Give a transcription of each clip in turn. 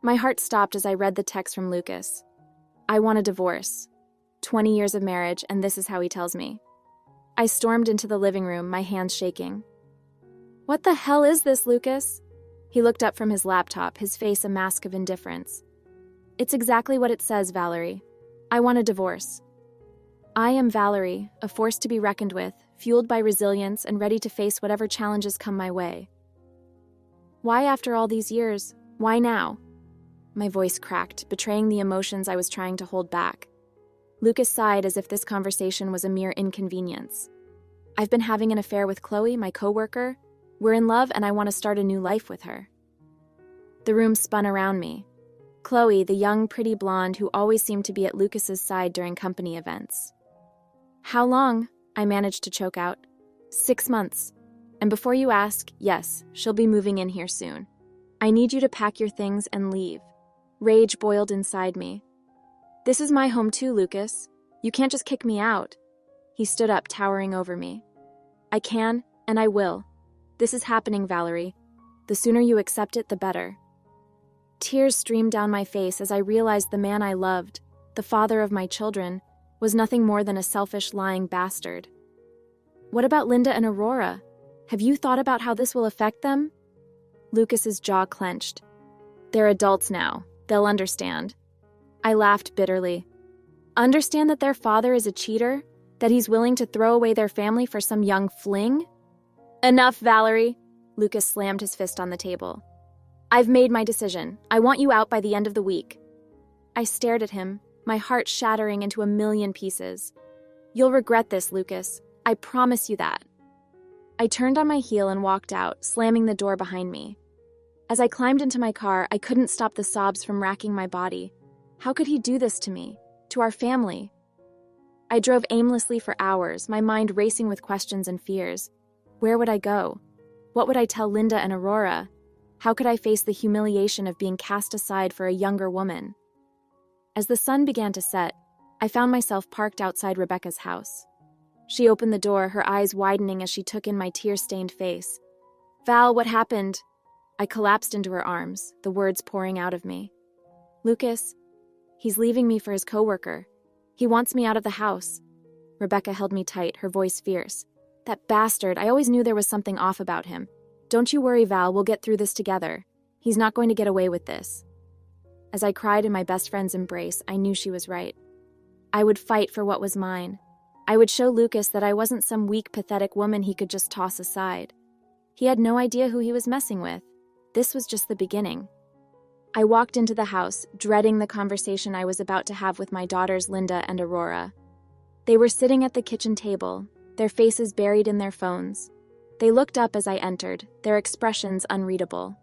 My heart stopped as I read the text from Lucas. I want a divorce. 20 years of marriage, and this is how he tells me. I stormed into the living room, my hands shaking. What the hell is this, Lucas? He looked up from his laptop, his face a mask of indifference. It's exactly what it says, Valerie. I want a divorce. I am Valerie, a force to be reckoned with, fueled by resilience and ready to face whatever challenges come my way. Why after all these years? Why now? My voice cracked, betraying the emotions I was trying to hold back. Lucas sighed as if this conversation was a mere inconvenience. I've been having an affair with Chloe, my coworker. We're in love and I want to start a new life with her. The room spun around me. Chloe, the young, pretty blonde who always seemed to be at Lucas's side during company events. How long? I managed to choke out. 6 months. And before you ask, yes, she'll be moving in here soon. I need you to pack your things and leave. Rage boiled inside me. This is my home too, Lucas. You can't just kick me out. He stood up, towering over me. I can, and I will. This is happening, Valerie. The sooner you accept it, the better. Tears streamed down my face as I realized the man I loved, the father of my children, was nothing more than a selfish, lying bastard. What about Linda and Aurora? Have you thought about how this will affect them? Lucas's jaw clenched. They're adults now. They'll understand. I laughed bitterly. Understand that their father is a cheater? That he's willing to throw away their family for some young fling? Enough, Valerie. Lucas slammed his fist on the table. I've made my decision. I want you out by the end of the week. I stared at him, my heart shattering into a million pieces. You'll regret this, Lucas. I promise you that. I turned on my heel and walked out, slamming the door behind me. As I climbed into my car, I couldn't stop the sobs from racking my body. How could he do this to me? To our family? I drove aimlessly for hours, my mind racing with questions and fears. Where would I go? What would I tell Linda and Aurora? How could I face the humiliation of being cast aside for a younger woman? As the sun began to set, I found myself parked outside Rebecca's house. She opened the door, her eyes widening as she took in my tear-stained face. Val, what happened? I collapsed into her arms, the words pouring out of me. Lucas, he's leaving me for his coworker. He wants me out of the house. Rebecca held me tight, her voice fierce. That bastard, I always knew there was something off about him. Don't you worry, Val, we'll get through this together. He's not going to get away with this. As I cried in my best friend's embrace, I knew she was right. I would fight for what was mine. I would show Lucas that I wasn't some weak, pathetic woman he could just toss aside. He had no idea who he was messing with. This was just the beginning. I walked into the house, dreading the conversation I was about to have with my daughters Linda and Aurora. They were sitting at the kitchen table, their faces buried in their phones. They looked up as I entered, their expressions unreadable.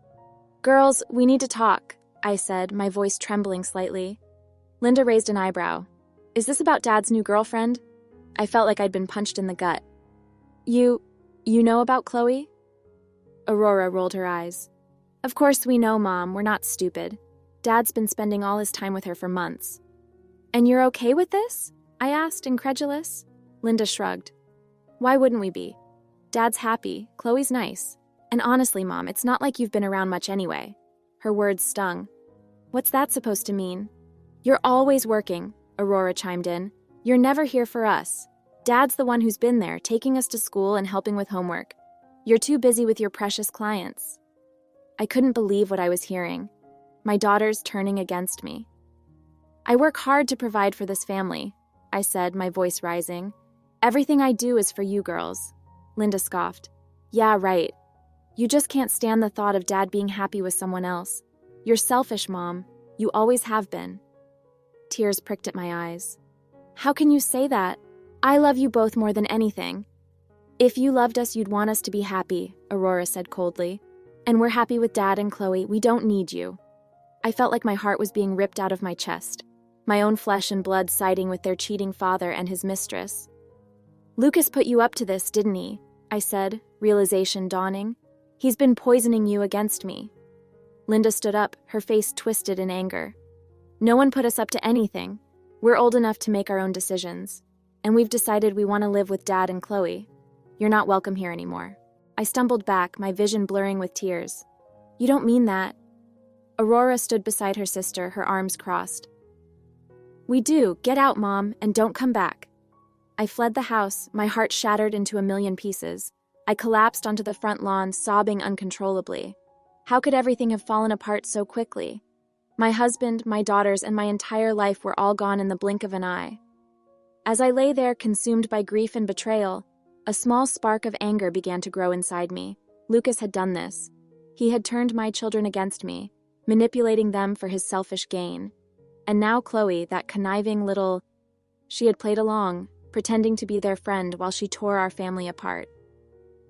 Girls, we need to talk, I said, my voice trembling slightly. Linda raised an eyebrow. Is this about Dad's new girlfriend? I felt like I'd been punched in the gut. You know about Chloe? Aurora rolled her eyes. Of course we know, Mom, we're not stupid. Dad's been spending all his time with her for months. And you're okay with this? I asked, incredulous. Linda shrugged. Why wouldn't we be? Dad's happy, Chloe's nice. And honestly, Mom, it's not like you've been around much anyway. Her words stung. What's that supposed to mean? You're always working, Aurora chimed in. You're never here for us. Dad's the one who's been there, taking us to school and helping with homework. You're too busy with your precious clients. I couldn't believe what I was hearing. My daughters turning against me. I work hard to provide for this family, I said, my voice rising. Everything I do is for you girls. Linda scoffed. Yeah, right. You just can't stand the thought of Dad being happy with someone else. You're selfish, Mom. You always have been. Tears pricked at my eyes. How can you say that? I love you both more than anything. If you loved us, you'd want us to be happy, Aurora said coldly. And we're happy with Dad and Chloe. We don't need you. I felt like my heart was being ripped out of my chest, my own flesh and blood siding with their cheating father and his mistress. Lucas put you up to this, didn't he? I said, realization dawning. He's been poisoning you against me. Linda stood up, her face twisted in anger. No one put us up to anything. We're old enough to make our own decisions. And we've decided we want to live with Dad and Chloe. You're not welcome here anymore. I stumbled back, my vision blurring with tears. You don't mean that. Aurora stood beside her sister, her arms crossed. "We do. Get out, Mom, and don't come back." I fled the house, my heart shattered into a million pieces. I collapsed onto the front lawn, sobbing uncontrollably. How could everything have fallen apart so quickly? My husband, my daughters, and my entire life were all gone in the blink of an eye. As I lay there, consumed by grief and betrayal, a small spark of anger began to grow inside me. Lucas had done this. He had turned my children against me, manipulating them for his selfish gain. And now Chloe, that conniving little... She had played along, pretending to be their friend while she tore our family apart.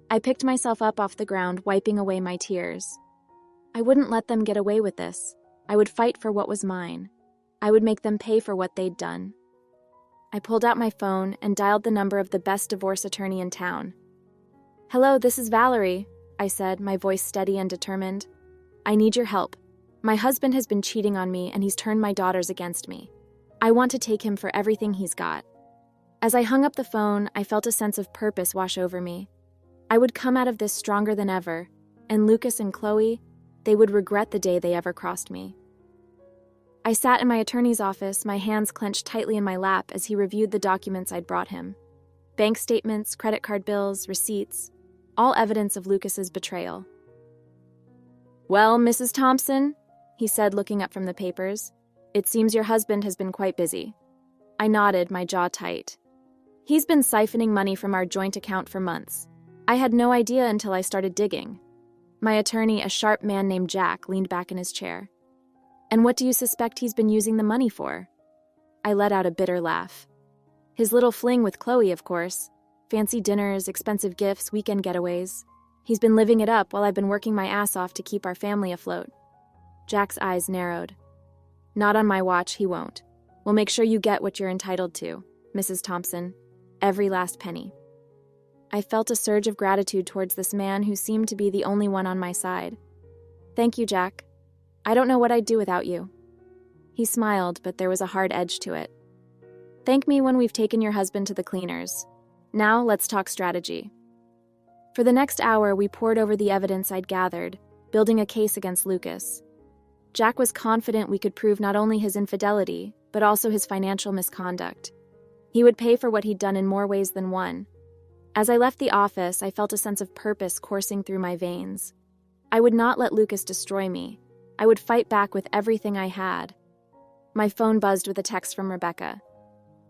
I picked myself up off the ground, wiping away my tears. I wouldn't let them get away with this. I would fight for what was mine. I would make them pay for what they'd done. I pulled out my phone and dialed the number of the best divorce attorney in town. "Hello, this is Valerie," I said, my voice steady and determined. "I need your help. My husband has been cheating on me and he's turned my daughters against me. I want to take him for everything he's got." As I hung up the phone, I felt a sense of purpose wash over me. I would come out of this stronger than ever, and Lucas and Chloe, they would regret the day they ever crossed me. I sat in my attorney's office, my hands clenched tightly in my lap as he reviewed the documents I'd brought him. Bank statements, credit card bills, receipts, all evidence of Lucas's betrayal. "Well, Mrs. Thompson," he said, looking up from the papers, "it seems your husband has been quite busy." I nodded, my jaw tight. "He's been siphoning money from our joint account for months. I had no idea until I started digging." My attorney, a sharp man named Jack, leaned back in his chair. "And what do you suspect he's been using the money for?" I let out a bitter laugh. "His little fling with Chloe, of course. Fancy dinners, expensive gifts, weekend getaways. He's been living it up while I've been working my ass off to keep our family afloat." Jack's eyes narrowed. "Not on my watch, he won't. We'll make sure you get what you're entitled to, Mrs. Thompson. Every last penny." I felt a surge of gratitude towards this man who seemed to be the only one on my side. "Thank you, Jack. I don't know what I'd do without you." He smiled, but there was a hard edge to it. "Thank me when we've taken your husband to the cleaners. Now let's talk strategy." For the next hour, we pored over the evidence I'd gathered, building a case against Lucas. Jack was confident we could prove not only his infidelity, but also his financial misconduct. He would pay for what he'd done in more ways than one. As I left the office, I felt a sense of purpose coursing through my veins. I would not let Lucas destroy me. I would fight back with everything I had. My phone buzzed with a text from Rebecca.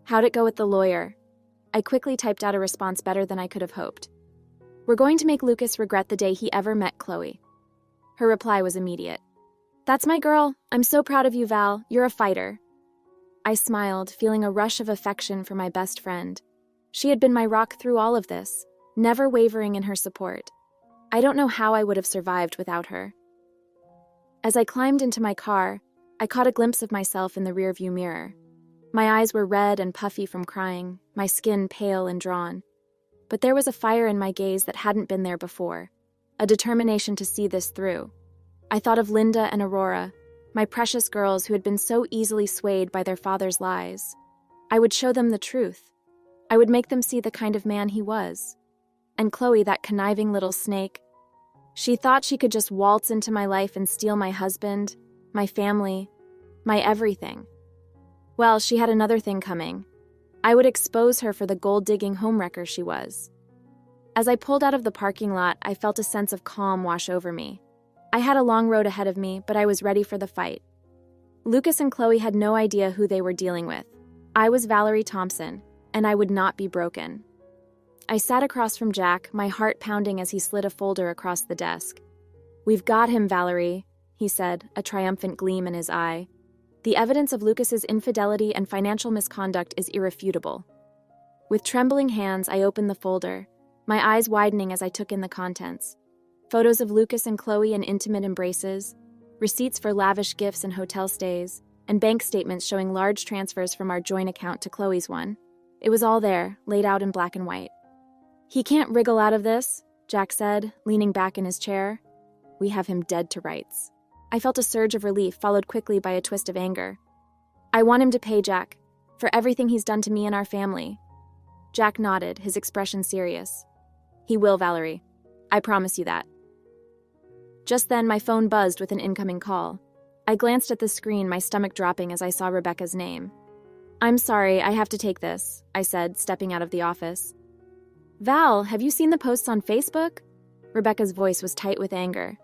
"How'd it go with the lawyer?" I quickly typed out a response better than I could have hoped. "We're going to make Lucas regret the day he ever met Chloe." Her reply was immediate. "That's my girl. I'm so proud of you, Val. You're a fighter." I smiled, feeling a rush of affection for my best friend. She had been my rock through all of this, never wavering in her support. I don't know how I would have survived without her. As I climbed into my car, I caught a glimpse of myself in the rearview mirror. My eyes were red and puffy from crying, my skin pale and drawn. But there was a fire in my gaze that hadn't been there before, a determination to see this through. I thought of Linda and Aurora, my precious girls who had been so easily swayed by their father's lies. I would show them the truth. I would make them see the kind of man he was. And Chloe, that conniving little snake, she thought she could just waltz into my life and steal my husband, my family, my everything. Well, she had another thing coming. I would expose her for the gold-digging homewrecker she was. As I pulled out of the parking lot, I felt a sense of calm wash over me. I had a long road ahead of me, but I was ready for the fight. Lucas and Chloe had no idea who they were dealing with. I was Valerie Thompson, and I would not be broken. I sat across from Jack, my heart pounding as he slid a folder across the desk. "We've got him, Valerie," he said, a triumphant gleam in his eye. "The evidence of Lucas's infidelity and financial misconduct is irrefutable." With trembling hands, I opened the folder, my eyes widening as I took in the contents. Photos of Lucas and Chloe in intimate embraces, receipts for lavish gifts and hotel stays, and bank statements showing large transfers from our joint account to Chloe's one. It was all there, laid out in black and white. "He can't wriggle out of this," Jack said, leaning back in his chair. "We have him dead to rights." I felt a surge of relief, followed quickly by a twist of anger. "I want him to pay, Jack, for everything he's done to me and our family." Jack nodded, his expression serious. "He will, Valerie. I promise you that." Just then, my phone buzzed with an incoming call. I glanced at the screen, my stomach dropping as I saw Rebecca's name. "I'm sorry, I have to take this," I said, stepping out of the office. "Val, have you seen the posts on Facebook?" Rebecca's voice was tight with anger.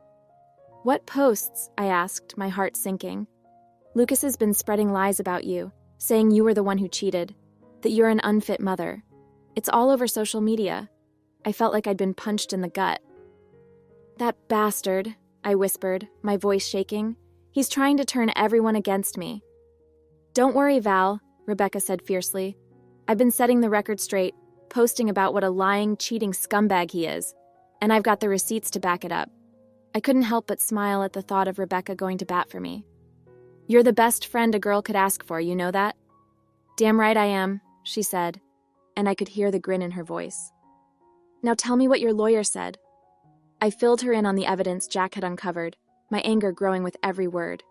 "What posts?" I asked, my heart sinking. "Lucas has been spreading lies about you, saying you were the one who cheated, that you're an unfit mother. It's all over social media." I felt like I'd been punched in the gut. "That bastard," I whispered, my voice shaking. "He's trying to turn everyone against me." "Don't worry, Val," Rebecca said fiercely. "I've been setting the record straight, posting about what a lying, cheating scumbag he is, and I've got the receipts to back it up." I couldn't help but smile at the thought of Rebecca going to bat for me. "You're the best friend a girl could ask for, you know that?" "Damn right I am," she said, and I could hear the grin in her voice. "Now tell me what your lawyer said." I filled her in on the evidence Jack had uncovered, my anger growing with every word.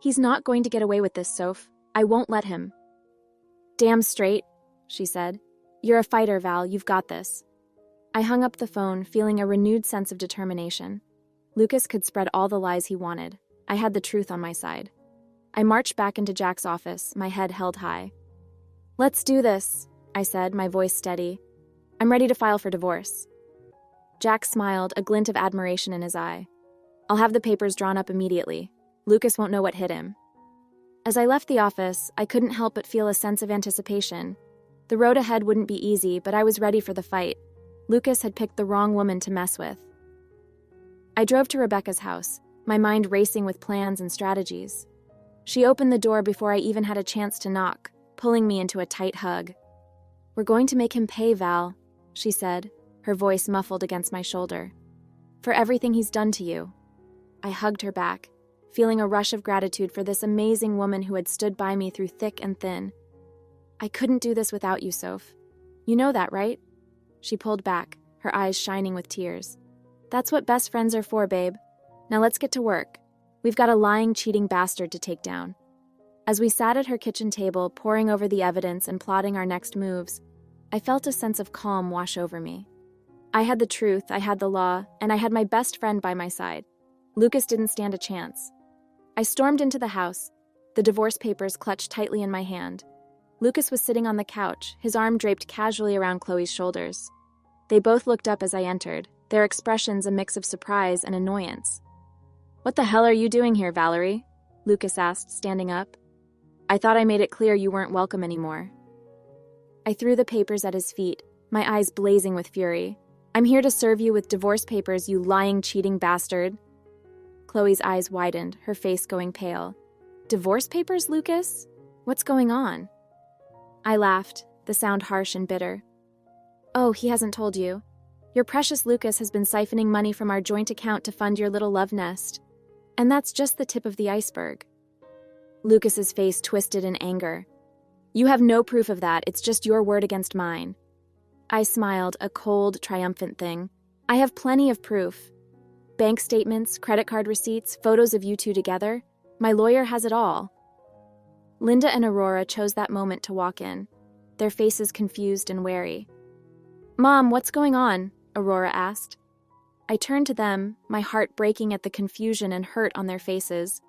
"He's not going to get away with this, Soph. I won't let him." "Damn straight," she said. "You're a fighter, Val. You've got this." I hung up the phone, feeling a renewed sense of determination. Lucas could spread all the lies he wanted. I had the truth on my side. I marched back into Jack's office, my head held high. "Let's do this," I said, my voice steady. "I'm ready to file for divorce." Jack smiled, a glint of admiration in his eye. "I'll have the papers drawn up immediately. Lucas won't know what hit him." As I left the office, I couldn't help but feel a sense of anticipation. The road ahead wouldn't be easy, but I was ready for the fight. Lucas had picked the wrong woman to mess with. I drove to Rebecca's house, my mind racing with plans and strategies. She opened the door before I even had a chance to knock, pulling me into a tight hug. "We're going to make him pay, Val," she said, her voice muffled against my shoulder. "For everything he's done to you." I hugged her back, feeling a rush of gratitude for this amazing woman who had stood by me through thick and thin. "I couldn't do this without you, Soph. You know that, right?" She pulled back, her eyes shining with tears. "That's what best friends are for, babe. Now let's get to work. We've got a lying, cheating bastard to take down." As we sat at her kitchen table, poring over the evidence and plotting our next moves, I felt a sense of calm wash over me. I had the truth, I had the law, and I had my best friend by my side. Lucas didn't stand a chance. I stormed into the house, the divorce papers clutched tightly in my hand. Lucas was sitting on the couch, his arm draped casually around Chloe's shoulders. They both looked up as I entered, their expressions a mix of surprise and annoyance. "What the hell are you doing here, Valerie?" Lucas asked, standing up. "I thought I made it clear you weren't welcome anymore." I threw the papers at his feet, my eyes blazing with fury. "I'm here to serve you with divorce papers, you lying, cheating bastard." Chloe's eyes widened, her face going pale. "Divorce papers, Lucas? What's going on?" I laughed, the sound harsh and bitter. "Oh, he hasn't told you. Your precious Lucas has been siphoning money from our joint account to fund your little love nest. And that's just the tip of the iceberg." Lucas's face twisted in anger. "You have no proof of that, it's just your word against mine." I smiled, a cold, triumphant thing. "I have plenty of proof. Bank statements, credit card receipts, photos of you two together. My lawyer has it all." Linda and Aurora chose that moment to walk in, their faces confused and wary. "Mom, what's going on?" Aurora asked. I turned to them, my heart breaking at the confusion and hurt on their faces.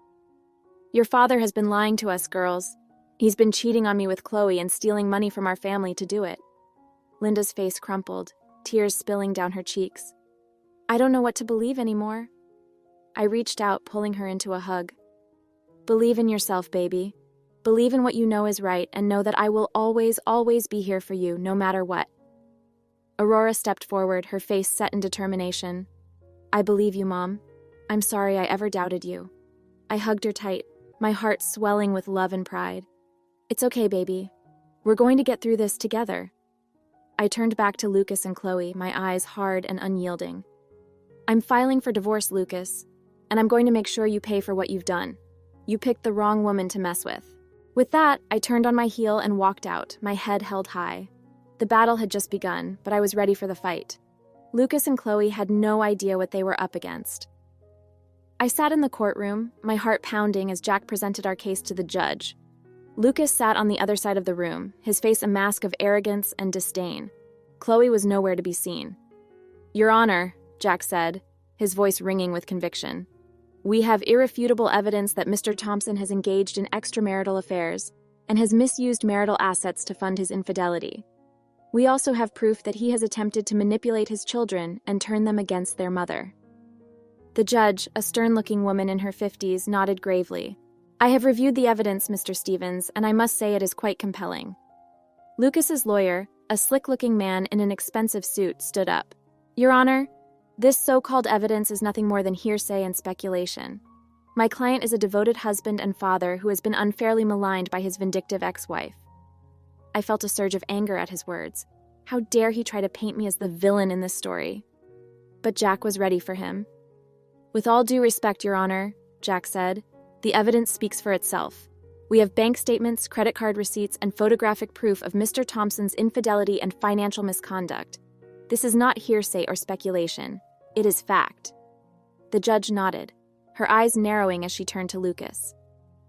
"Your father has been lying to us, girls. He's been cheating on me with Chloe and stealing money from our family to do it." Linda's face crumpled, tears spilling down her cheeks. "I don't know what to believe anymore." I reached out, pulling her into a hug. "Believe in yourself, baby. Believe in what you know is right and know that I will always, always be here for you, no matter what." Aurora stepped forward, her face set in determination. "I believe you, Mom. I'm sorry I ever doubted you." I hugged her tight, my heart swelling with love and pride. "It's okay, baby. We're going to get through this together." I turned back to Lucas and Chloe, my eyes hard and unyielding. "I'm filing for divorce, Lucas, and I'm going to make sure you pay for what you've done. You picked the wrong woman to mess with." With that, I turned on my heel and walked out, my head held high. The battle had just begun, but I was ready for the fight. Lucas and Chloe had no idea what they were up against. I sat in the courtroom, my heart pounding as Jack presented our case to the judge. Lucas sat on the other side of the room, his face a mask of arrogance and disdain. Chloe was nowhere to be seen. "Your Honor," Jack said, his voice ringing with conviction. We have irrefutable evidence that Mr. Thompson has engaged in extramarital affairs and has misused marital assets to fund his infidelity. We also have proof that he has attempted to manipulate his children and turn them against their mother. The judge, a stern-looking woman in her 50s, nodded gravely. I have reviewed the evidence, Mr. Stevens, and I must say it is quite compelling. Lucas's lawyer, a slick-looking man in an expensive suit, stood up. Your Honor, this so-called evidence is nothing more than hearsay and speculation. My client is a devoted husband and father who has been unfairly maligned by his vindictive ex-wife. I felt a surge of anger at his words. How dare he try to paint me as the villain in this story? But Jack was ready for him. With all due respect, Your Honor, Jack said, the evidence speaks for itself. We have bank statements, credit card receipts, and photographic proof of Mr. Thompson's infidelity and financial misconduct. This is not hearsay or speculation. It is fact. The judge nodded, her eyes narrowing as she turned to Lucas.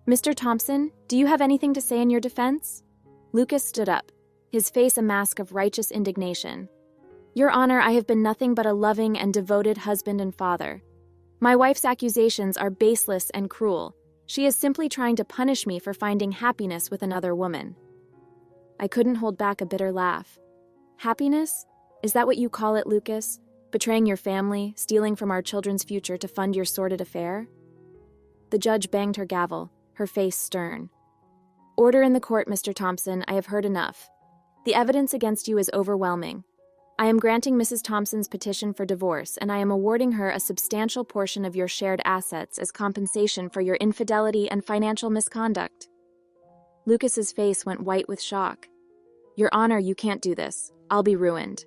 Mr. Thompson, do you have anything to say in your defense? Lucas stood up, his face a mask of righteous indignation. Your Honor, I have been nothing but a loving and devoted husband and father. My wife's accusations are baseless and cruel. She is simply trying to punish me for finding happiness with another woman. I couldn't hold back a bitter laugh. Happiness? Is that what you call it, Lucas? Betraying your family, stealing from our children's future to fund your sordid affair? The judge banged her gavel, her face stern. Order in the court, Mr. Thompson. I have heard enough. The evidence against you is overwhelming. I am granting Mrs. Thompson's petition for divorce, and I am awarding her a substantial portion of your shared assets as compensation for your infidelity and financial misconduct. Lucas's face went white with shock. Your Honor, you can't do this. I'll be ruined.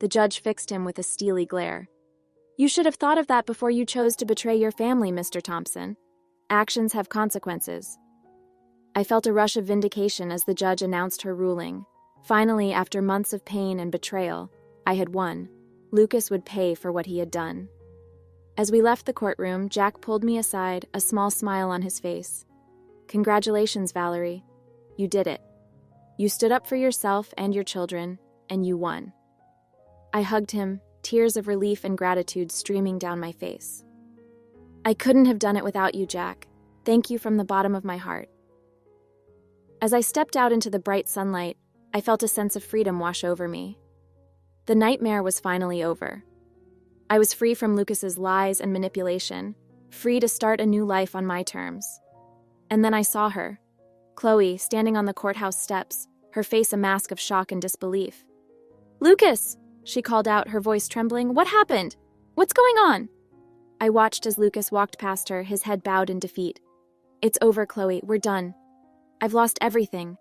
The judge fixed him with a steely glare. You should have thought of that before you chose to betray your family, Mr. Thompson. Actions have consequences. I felt a rush of vindication as the judge announced her ruling. Finally, after months of pain and betrayal, I had won. Lucas would pay for what he had done. As we left the courtroom, Jack pulled me aside, a small smile on his face. Congratulations, Valerie. You did it. You stood up for yourself and your children, and you won. I hugged him, tears of relief and gratitude streaming down my face. I couldn't have done it without you, Jack. Thank you from the bottom of my heart. As I stepped out into the bright sunlight, I felt a sense of freedom wash over me. The nightmare was finally over. I was free from Lucas's lies and manipulation, free to start a new life on my terms. And then I saw her, Chloe, standing on the courthouse steps, her face a mask of shock and disbelief. Lucas! She called out, her voice trembling. What happened? What's going on? I watched as Lucas walked past her, his head bowed in defeat. It's over, Chloe. We're done. I've lost everything.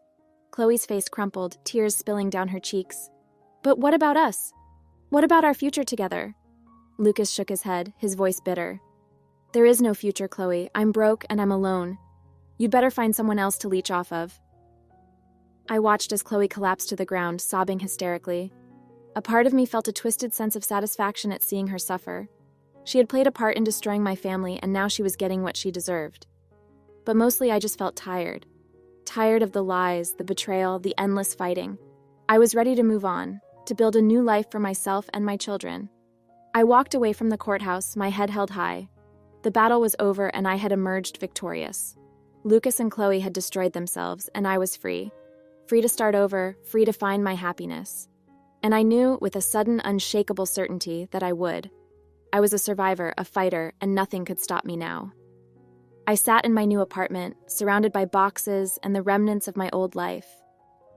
Chloe's face crumpled, tears spilling down her cheeks. But what about us? What about our future together? Lucas shook his head, his voice bitter. There is no future, Chloe. I'm broke and I'm alone. You'd better find someone else to leech off of. I watched as Chloe collapsed to the ground, sobbing hysterically. A part of me felt a twisted sense of satisfaction at seeing her suffer. She had played a part in destroying my family, and now she was getting what she deserved. But mostly I just felt tired. Tired of the lies, the betrayal, the endless fighting. I was ready to move on, to build a new life for myself and my children. I walked away from the courthouse, my head held high. The battle was over and I had emerged victorious. Lucas and Chloe had destroyed themselves, and I was free. Free to start over, free to find my happiness. And I knew with a sudden, unshakable certainty that I would. I was a survivor, a fighter, and nothing could stop me now. I sat in my new apartment, surrounded by boxes and the remnants of my old life.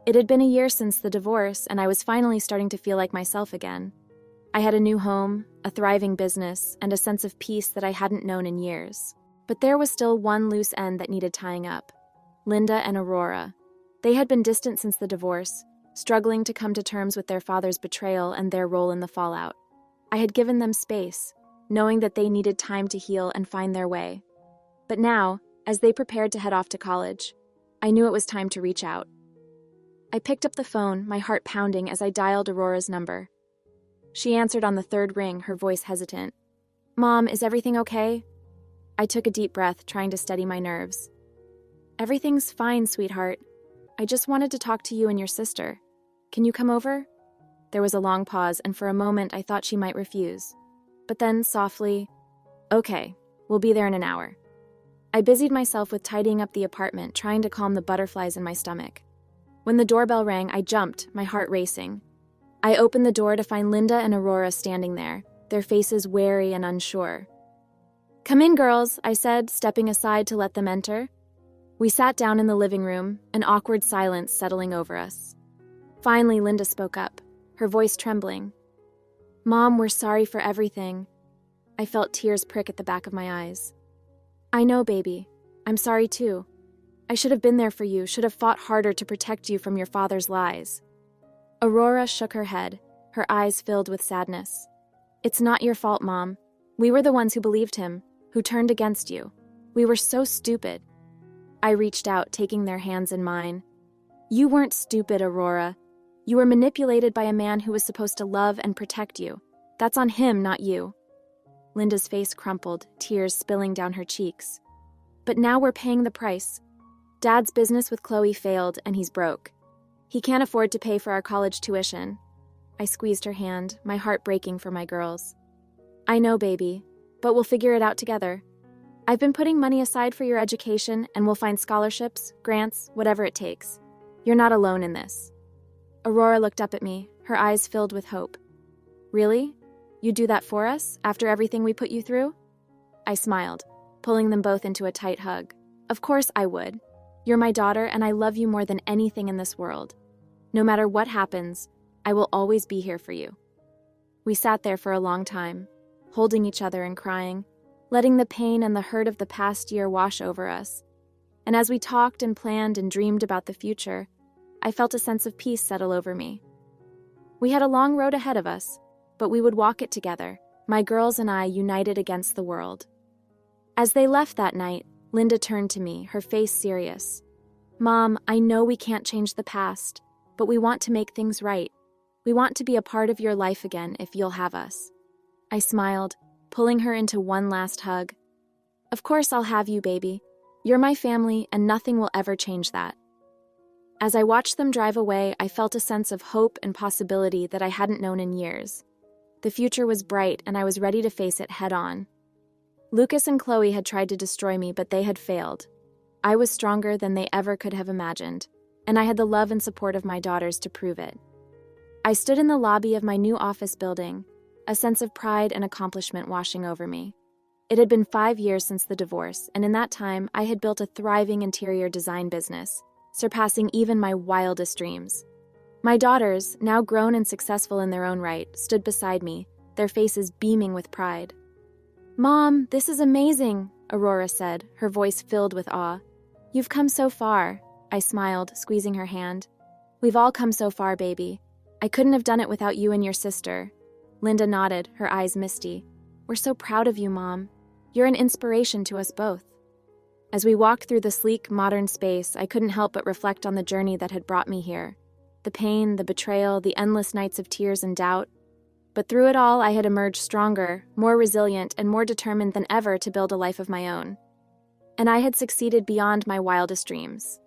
It had been a year since the divorce, and I was finally starting to feel like myself again. I had a new home, a thriving business, and a sense of peace that I hadn't known in years. But there was still one loose end that needed tying up. Linda and Aurora. They had been distant since the divorce, struggling to come to terms with their father's betrayal and their role in the fallout. I had given them space, knowing that they needed time to heal and find their way. But now, as they prepared to head off to college, I knew it was time to reach out. I picked up the phone, my heart pounding as I dialed Aurora's number. She answered on the third ring, her voice hesitant. Mom, is everything okay? I took a deep breath, trying to steady my nerves. Everything's fine, sweetheart. I just wanted to talk to you and your sister. Can you come over? There was a long pause, and for a moment I thought she might refuse. But then, softly, Okay, We'll be there in an hour. I busied myself with tidying up the apartment, trying to calm the butterflies in my stomach. When the doorbell rang, I jumped, my heart racing. I opened the door to find Linda and Aurora standing there, their faces wary and unsure. "Come in, girls," I said, stepping aside to let them enter. We sat down in the living room, an awkward silence settling over us. Finally, Linda spoke up, her voice trembling. "Mom, we're sorry for everything." I felt tears prick at the back of my eyes. "I know, baby. I'm sorry too. I should have been there for you, should have fought harder to protect you from your father's lies." Aurora shook her head, her eyes filled with sadness. "It's not your fault, Mom. We were the ones who believed him, who turned against you. We were so stupid." I reached out, taking their hands in mine. "You weren't stupid, Aurora. You were manipulated by a man who was supposed to love and protect you. That's on him, not you." Linda's face crumpled, tears spilling down her cheeks. "But now we're paying the price. Dad's business with Chloe failed, and he's broke. He can't afford to pay for our college tuition." I squeezed her hand, my heart breaking for my girls. "I know, baby, but we'll figure it out together. I've been putting money aside for your education, and we'll find scholarships, grants, whatever it takes. You're not alone in this." Aurora looked up at me, her eyes filled with hope. "Really? You'd do that for us, after everything we put you through?" I smiled, pulling them both into a tight hug. "Of course I would. You're my daughter, and I love you more than anything in this world. No matter what happens, I will always be here for you." We sat there for a long time, holding each other and crying, letting the pain and the hurt of the past year wash over us. And as we talked and planned and dreamed about the future, I felt a sense of peace settle over me. We had a long road ahead of us, but we would walk it together, my girls and I united against the world. As they left that night, Linda turned to me, her face serious. "Mom, I know we can't change the past, but we want to make things right. We want to be a part of your life again if you'll have us." I smiled, pulling her into one last hug. "Of course I'll have you, baby. You're my family, and nothing will ever change that." As I watched them drive away, I felt a sense of hope and possibility that I hadn't known in years. The future was bright, and I was ready to face it head-on. Lucas and Chloe had tried to destroy me, but they had failed. I was stronger than they ever could have imagined, and I had the love and support of my daughters to prove it. I stood in the lobby of my new office building, a sense of pride and accomplishment washing over me. It had been 5 years since the divorce, and in that time, I had built a thriving interior design business, surpassing even my wildest dreams. My daughters, now grown and successful in their own right, stood beside me, their faces beaming with pride. "Mom, this is amazing," Aurora said, her voice filled with awe. "You've come so far," I smiled, squeezing her hand. "We've all come so far, baby. I couldn't have done it without you and your sister." Linda nodded, her eyes misty. "We're so proud of you, Mom. You're an inspiration to us both." As we walked through the sleek, modern space, I couldn't help but reflect on the journey that had brought me here. The pain, the betrayal, the endless nights of tears and doubt. But through it all, I had emerged stronger, more resilient, and more determined than ever to build a life of my own. And I had succeeded beyond my wildest dreams.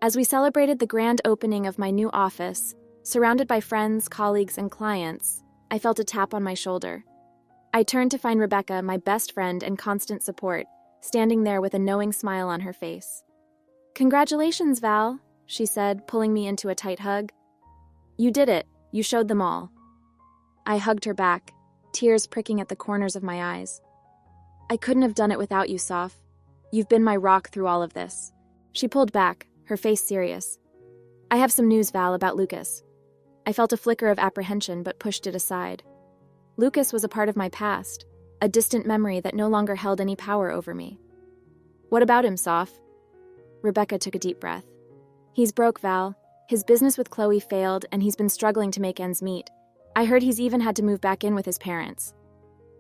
As we celebrated the grand opening of my new office, surrounded by friends, colleagues, and clients, I felt a tap on my shoulder. I turned to find Rebecca, my best friend and constant support, standing there with a knowing smile on her face. "Congratulations, Val," she said, pulling me into a tight hug. "You did it. You showed them all." I hugged her back, tears pricking at the corners of my eyes. "I couldn't have done it without you, Soph. You've been my rock through all of this." She pulled back, her face serious. "I have some news, Val, about Lucas." I felt a flicker of apprehension but pushed it aside. Lucas was a part of my past, a distant memory that no longer held any power over me. "What about him, Soph?" Rebecca took a deep breath. "He's broke, Val. His business with Chloe failed, and he's been struggling to make ends meet. I heard he's even had to move back in with his parents."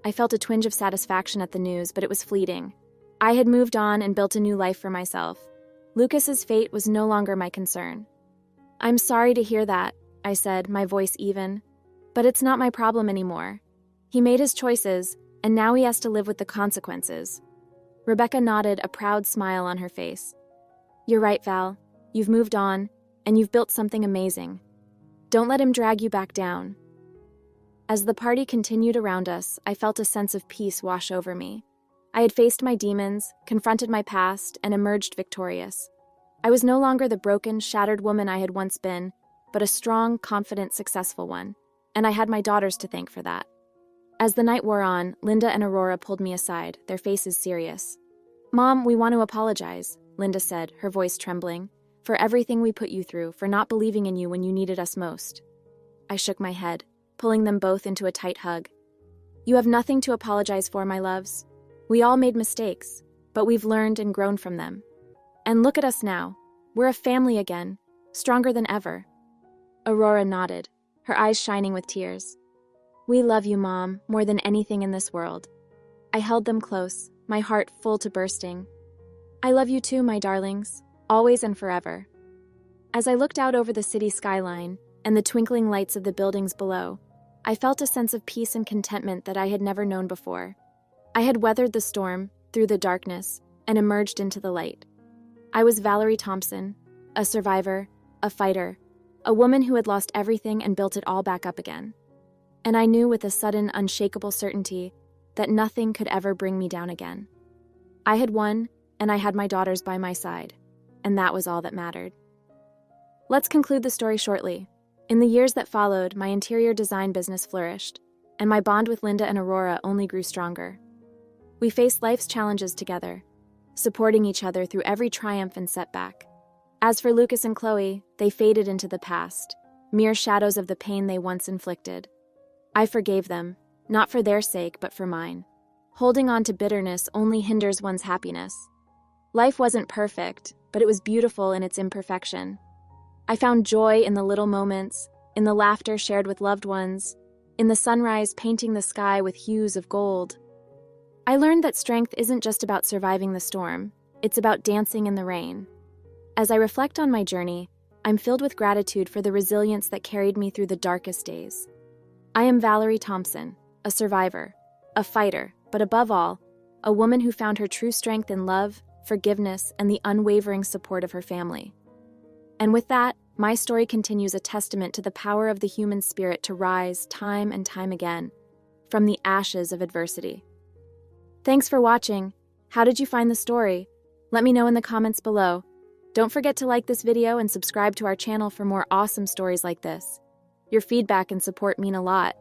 I felt a twinge of satisfaction at the news, but it was fleeting. I had moved on and built a new life for myself. Lucas's fate was no longer my concern. "I'm sorry to hear that," I said, my voice even. "But it's not my problem anymore. He made his choices, and now he has to live with the consequences." Rebecca nodded, a proud smile on her face. "You're right, Val. You've moved on, and you've built something amazing. Don't let him drag you back down." As the party continued around us, I felt a sense of peace wash over me. I had faced my demons, confronted my past, and emerged victorious. I was no longer the broken, shattered woman I had once been, but a strong, confident, successful one, and I had my daughters to thank for that. As the night wore on, Linda and Aurora pulled me aside, their faces serious. "Mom, we want to apologize," Linda said, her voice trembling, "for everything we put you through, for not believing in you when you needed us most." I shook my head, pulling them both into a tight hug. "You have nothing to apologize for, my loves. We all made mistakes, but we've learned and grown from them. And look at us now. We're a family again, stronger than ever." Aurora nodded, her eyes shining with tears. "We love you, Mom, more than anything in this world." I held them close, my heart full to bursting. "I love you too, my darlings, always and forever." As I looked out over the city skyline and the twinkling lights of the buildings below, I felt a sense of peace and contentment that I had never known before. I had weathered the storm, through the darkness, and emerged into the light. I was Valerie Thompson, a survivor, a fighter, a woman who had lost everything and built it all back up again. And I knew with a sudden, unshakable certainty that nothing could ever bring me down again. I had won, and I had my daughters by my side, and that was all that mattered. Let's conclude the story shortly. In the years that followed, my interior design business flourished, and my bond with Linda and Aurora only grew stronger. We faced life's challenges together, supporting each other through every triumph and setback. As for Lucas and Chloe, they faded into the past, mere shadows of the pain they once inflicted. I forgave them, not for their sake, but for mine. Holding on to bitterness only hinders one's happiness. Life wasn't perfect, but it was beautiful in its imperfection. I found joy in the little moments, in the laughter shared with loved ones, in the sunrise painting the sky with hues of gold. I learned that strength isn't just about surviving the storm, it's about dancing in the rain. As I reflect on my journey, I'm filled with gratitude for the resilience that carried me through the darkest days. I am Valerie Thompson, a survivor, a fighter, but above all, a woman who found her true strength in love, forgiveness, and the unwavering support of her family. And with that, my story continues a testament to the power of the human spirit to rise time and time again from the ashes of adversity. Thanks for watching. How did you find the story? Let me know in the comments below. Don't forget to like this video and subscribe to our channel for more awesome stories like this. Your feedback and support mean a lot.